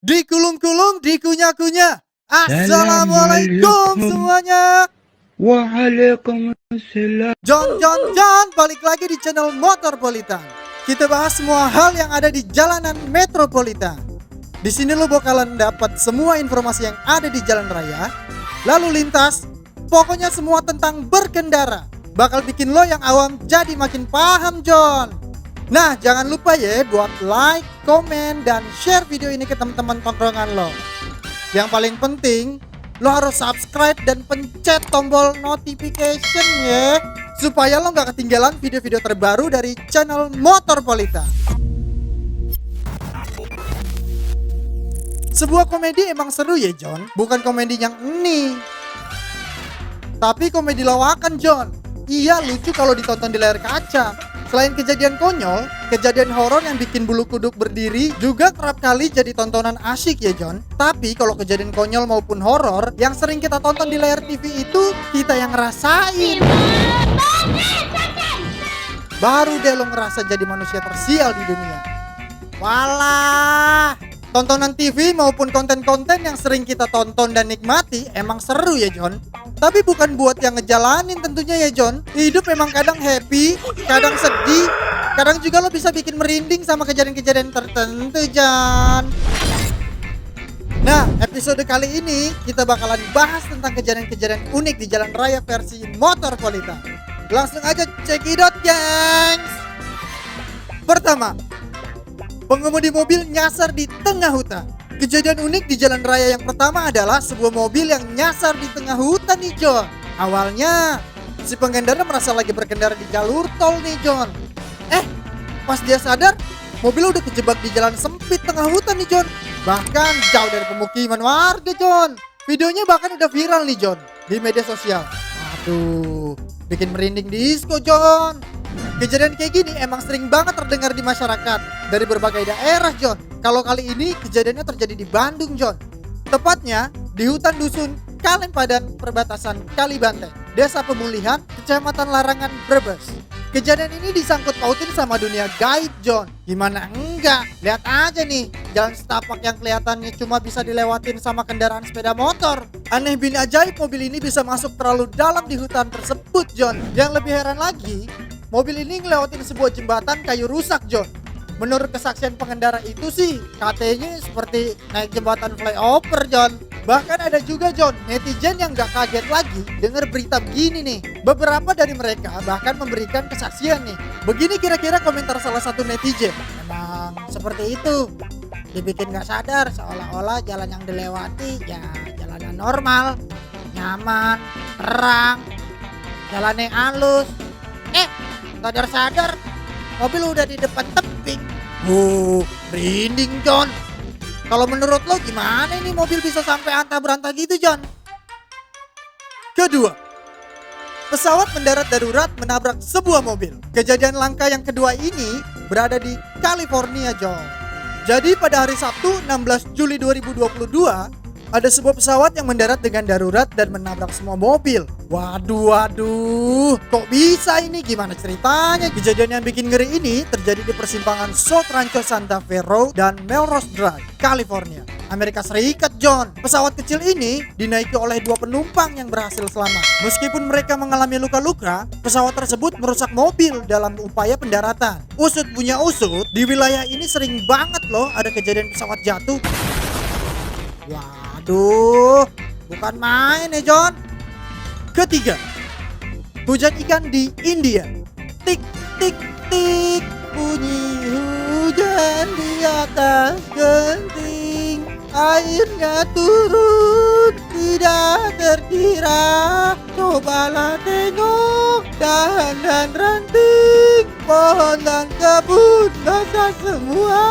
Dikulung-kulung, dikunyah-kunyah. Assalamualaikum semuanya. Waalaikumsalam. John, balik lagi di channel Motorpolitan. Kita bahas semua hal yang ada di jalanan metropolitan. Di sini lo bakalan dapat semua informasi yang ada di jalan raya, lalu lintas, pokoknya semua tentang berkendara. Bakal bikin lo yang awam jadi makin paham, John. Nah, jangan lupa ya buat like, komen, dan share video ini ke teman-teman tongkrongan lo. Yang paling penting, lo harus subscribe dan pencet tombol notification ya, supaya lo gak ketinggalan video-video terbaru dari channel Motorpolitan. Sebuah komedi emang seru ya, John. Bukan komedi yang ini, tapi komedi lawakan, John. Iya, lucu kalau ditonton di layar kaca. Selain kejadian konyol, kejadian horor yang bikin bulu kuduk berdiri juga kerap kali jadi tontonan asyik ya, John. Tapi kalau kejadian konyol maupun horor yang sering kita tonton di layar TV itu kita yang ngerasain. Baru deh lo ngerasa jadi manusia tersial di dunia. Walah, tontonan TV maupun konten-konten yang sering kita tonton dan nikmati emang seru ya, John. Tapi bukan buat yang ngejalanin tentunya ya, John. Hidup memang kadang happy, kadang sedih, kadang juga lo bisa bikin merinding sama kejadian-kejadian tertentu, John. Nah, episode kali ini kita bakalan bahas tentang kejadian-kejadian unik di jalan raya versi Motorpolitan. Langsung aja cekidot, gengs. Pertama, pengemudi mobil nyasar di tengah hutan. Kejadian unik di jalan raya yang pertama adalah sebuah mobil yang nyasar di tengah hutan nih, John. Awalnya si pengendara merasa lagi berkendara di jalur tol nih, John. Pas dia sadar, mobil udah kejebak di jalan sempit tengah hutan nih, John. Bahkan jauh dari pemukiman warga, John. Videonya bahkan udah viral nih, John, di media sosial. Aduh, bikin merinding disco, John. Kejadian kayak gini emang sering banget terdengar di masyarakat dari berbagai daerah, John. Kalau kali ini kejadiannya terjadi di Bandung, John. Tepatnya di hutan dusun Kalempadan perbatasan Kalibanteng, Desa Pemulihan, Kecamatan Larangan, Brebes. Kejadian ini disangkut pautin sama dunia gaib, John. Gimana enggak? Lihat aja nih, jalan setapak yang kelihatannya cuma bisa dilewatin sama kendaraan sepeda motor. Aneh bin ajaib, mobil ini bisa masuk terlalu dalam di hutan tersebut, John. Yang lebih heran lagi, mobil ini ngelewatin sebuah jembatan kayu rusak, John. Menurut kesaksian pengendara itu sih, katanya seperti naik jembatan flyover, John. Bahkan ada juga, John, netizen yang gak kaget lagi dengar berita begini nih. Beberapa dari mereka bahkan memberikan kesaksian nih. Begini kira-kira komentar salah satu netizen. Memang seperti itu, dibikin gak sadar seolah-olah jalan yang dilewati ya jalanan normal, nyaman, terang, jalannya halus. Sadar-sadar mobil udah di depan tebing. Merinding, John. Kalau menurut lo gimana nih mobil bisa sampai antah-berantah gitu, John? Kedua, pesawat mendarat darurat menabrak sebuah mobil. Kejadian langka yang kedua ini berada di California, John. Jadi pada hari Sabtu 16 Juli 2022, ada sebuah pesawat yang mendarat dengan darurat dan menabrak semua mobil. Waduh, kok bisa ini? Gimana ceritanya? Kejadian yang bikin ngeri ini terjadi di persimpangan South Rancho Santa Fe Road dan Melrose Drive, California, Amerika Serikat, John. Pesawat kecil ini dinaiki oleh dua penumpang yang berhasil selamat. Meskipun mereka mengalami luka-luka, pesawat tersebut merusak mobil dalam upaya pendaratan. Usut punya usut, di wilayah ini sering banget loh ada kejadian pesawat jatuh. Waduh, bukan main ya, John. Ketiga, hujan ikan di India. Tik tik tik, bunyi hujan di atas genting. Airnya turun tidak terkira. Cobalah tengok dahan dan ranting, pohon dan kebun basah semua.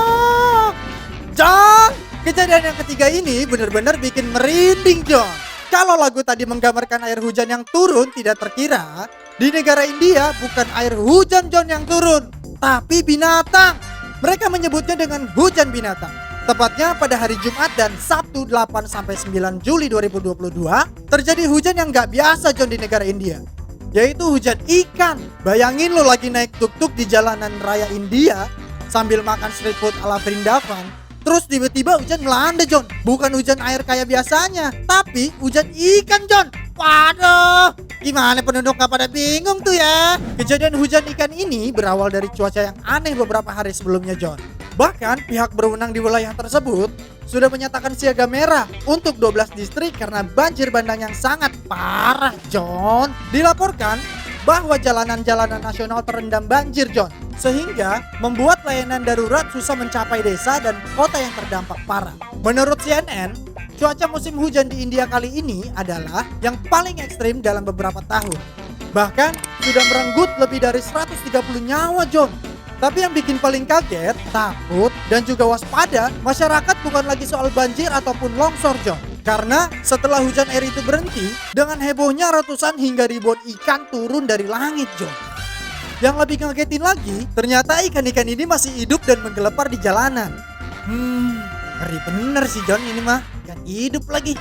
John, kejadian yang ketiga ini benar-benar bikin merinding, John. Kalau lagu tadi menggambarkan air hujan yang turun tidak terkira, di negara India bukan air hujan, John, yang turun, tapi binatang. Mereka menyebutnya dengan hujan binatang. Tepatnya pada hari Jumat dan Sabtu 8-9 Juli 2022, terjadi hujan yang gak biasa, John, di negara India, yaitu hujan ikan. Bayangin lo lagi naik tuk-tuk di jalanan raya India sambil makan street food ala Vrindavan. Terus tiba-tiba hujan melanda, John. Bukan hujan air kayak biasanya, tapi hujan ikan, John. Waduh, gimana penduduk gak pada bingung tuh ya? Kejadian hujan ikan ini berawal dari cuaca yang aneh beberapa hari sebelumnya, John. Bahkan pihak berwenang di wilayah tersebut sudah menyatakan siaga merah untuk 12 distrik karena banjir bandang yang sangat parah, John. Dilaporkan bahwa jalanan-jalanan nasional terendam banjir, John, sehingga membuat layanan darurat susah mencapai desa dan kota yang terdampak parah. Menurut CNN, cuaca musim hujan di India kali ini adalah yang paling ekstrim dalam beberapa tahun. Bahkan sudah merenggut lebih dari 130 nyawa, John. Tapi yang bikin paling kaget, takut, dan juga waspada, masyarakat bukan lagi soal banjir ataupun longsor, John. Karena setelah hujan air itu berhenti, dengan hebohnya ratusan hingga ribuan ikan turun dari langit, John. Yang lebih ngagetin lagi, ternyata ikan-ikan ini masih hidup dan menggelepar di jalanan. Ngeri bener sih, John, ini mah. Ikan hidup lagi.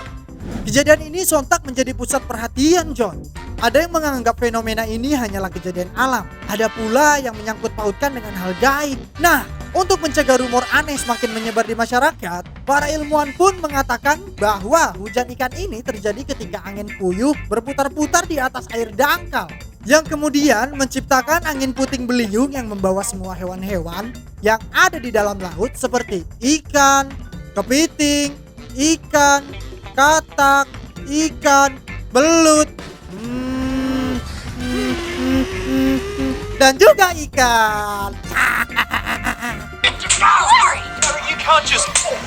Kejadian ini sontak menjadi pusat perhatian, John. Ada yang menganggap fenomena ini hanyalah kejadian alam. Ada pula yang menyangkut pautkan dengan hal gaib. Nah, untuk mencegah rumor aneh semakin menyebar di masyarakat, para ilmuwan pun mengatakan bahwa hujan ikan ini terjadi ketika angin puyuh berputar-putar di atas air dangkal, yang kemudian menciptakan angin puting beliung yang membawa semua hewan-hewan yang ada di dalam laut seperti ikan, kepiting, ikan, katak, ikan, belut, dan juga ikan.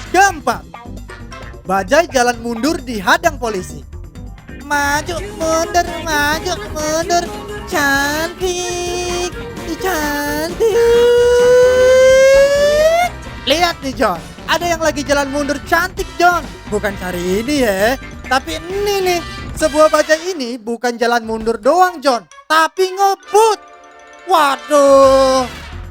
Keempat, bajai jalan mundur dihadang polisi. Maju mundur, cantik, cantik. Lihat nih, John, ada yang lagi jalan mundur cantik, John. Bukan hari ini ya, tapi ini nih. Sebuah bajai ini bukan jalan mundur doang, John, tapi ngebut. Waduh,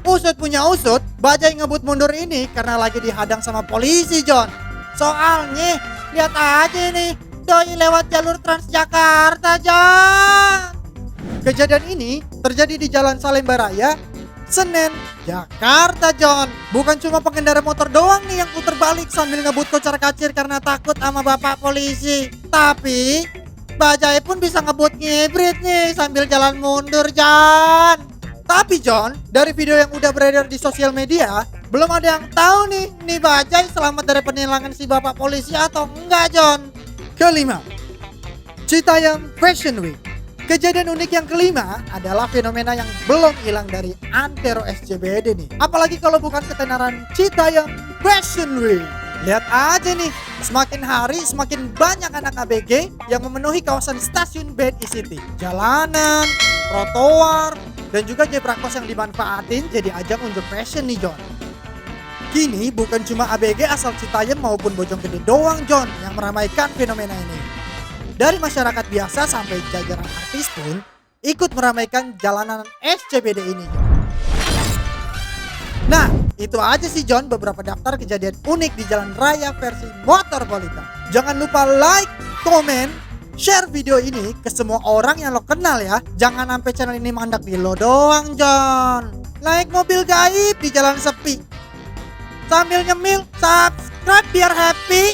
usut punya usut, bajai ngebut mundur ini karena lagi dihadang sama polisi, John. Soalnya, lihat aja nih, doi lewat jalur Transjakarta, John. Kejadian ini terjadi di Jalan Salemba Raya, Senen, Jakarta, John. Bukan cuma pengendara motor doang nih yang puter balik sambil ngebut kocar-kacir karena takut sama bapak polisi. Tapi bajai pun bisa ngebut ngibrit nih sambil jalan mundur, John. Tapi John, dari video yang udah beredar di sosial media, belum ada yang tahu nih bajai selamat dari penilangan si bapak polisi atau enggak, John. Kelima, Citayam Fashion Week. Kejadian unik yang kelima adalah fenomena yang belum hilang dari antero SCBD nih. Apalagi kalau bukan ketenaran Citayam Fashion Week. Lihat aja nih, semakin hari semakin banyak anak ABG yang memenuhi kawasan stasiun BNI. Jalanan, trotoar, dan juga zebra cross yang dimanfaatin jadi ajang unjuk fashion nih, John. Kini bukan cuma ABG asal Citayam maupun Bojonggede doang, John, yang meramaikan fenomena ini. Dari masyarakat biasa sampai jajaran artis pun ikut meramaikan jalanan SCBD ini, John. Nah, itu aja sih, John, beberapa daftar kejadian unik di jalan raya versi Motorpolitan. Jangan lupa like, komen, share video ini ke semua orang yang lo kenal ya. Jangan sampai channel ini mandak di lo doang, John. Naik mobil gaib di jalan sepi sambil nyemil, subscribe biar happy.